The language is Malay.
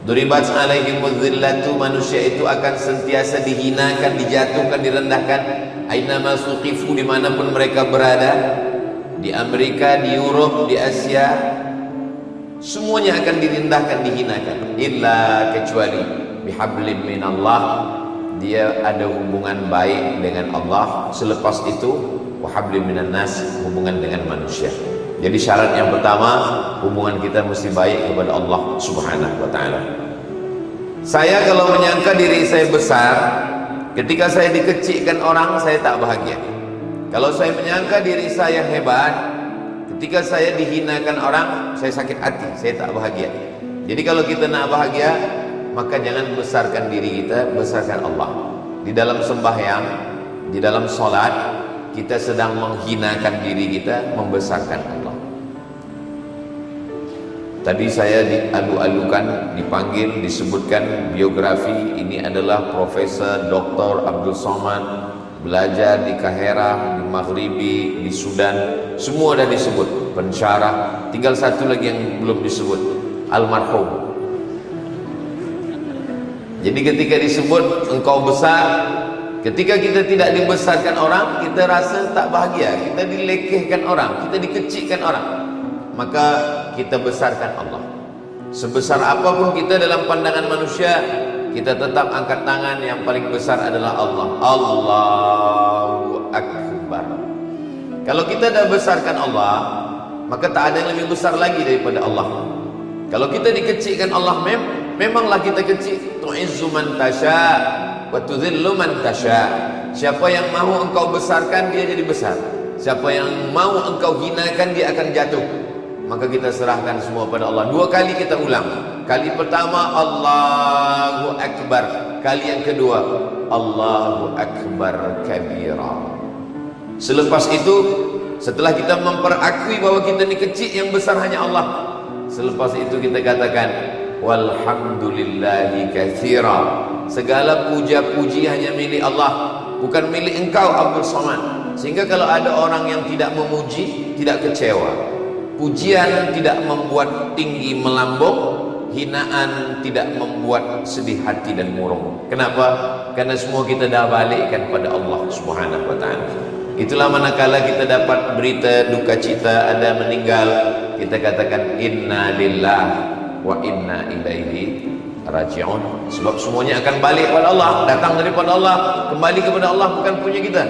Duribat alaihimuz zillatu, manusia itu akan sentiasa dihinakan, dijatuhkan, direndahkan. Ainama suqifu, dimanapun mereka berada, di Amerika, di Eropa, di Asia, semuanya akan direndahkan, dihinakan. Illa, kecuali bihablim minallah, dia ada hubungan baik dengan Allah. Selepas itu wahablim minan nas, hubungan dengan manusia. Jadi syarat yang pertama, hubungan kita mesti baik kepada Allah Subhanahu wa ta'ala. Saya kalau menyangka diri saya besar, ketika saya dikecilkan orang, saya tak bahagia. Kalau saya menyangka diri saya hebat, ketika saya dihinakan orang, saya sakit hati, saya tak bahagia. Jadi kalau kita nak bahagia, maka jangan besarkan diri kita, besarkan Allah. Di dalam sembahyang, di dalam solat, kita sedang menghinakan diri kita, membesarkan Allah. Tadi saya dialu-alukan, dipanggil, disebutkan biografi. Ini adalah Profesor Dr. Abdul Somad, belajar di Kahira, di Maghribi, di Sudan. Semua dah disebut, pensyarah. Tinggal satu lagi yang belum disebut, almarhum. Jadi ketika disebut engkau besar, ketika kita tidak dibesarkan orang, kita rasa tak bahagia, kita dilekehkan orang, kita dikecilkan orang. Maka kita besarkan Allah. Sebesar apapun kita dalam pandangan manusia, kita tetap angkat tangan, yang paling besar adalah Allah. Allahu Akbar. Kalau kita dah besarkan Allah, maka tak ada yang lebih besar lagi daripada Allah. Kalau kita dikecilkan Allah, memanglah kita kecil. Tu'izzu man tasha wa tudhillu man tasha. Siapa yang mahu engkau besarkan, dia jadi besar. Siapa yang mahu engkau hinakan, dia akan jatuh. Maka kita serahkan semua pada Allah. Dua kali kita ulang. Kali pertama Allahu Akbar, kali yang kedua Allahu Akbar kabira. Selepas itu, setelah kita memperakui bahwa kita ini kecil, yang besar hanya Allah, selepas itu kita katakan walhamdulillahi katsira. Segala puja-puji hanya milik Allah, bukan milik engkau Abdul Somad. Sehingga kalau ada orang yang tidak memuji, tidak kecewa. Pujian tidak membuat tinggi melambung, hinaan tidak membuat sedih hati dan murung. Kenapa? Karena semua kita dah balikkan pada Allah Subhanahu wa ta'ala. Itulah manakala kita dapat berita duka cita ada meninggal, kita katakan inna lillah wa inna ilaihi raji'un. Sebab semuanya akan balik kepada Allah, datang daripada Allah, kembali kepada Allah, bukan punya kita.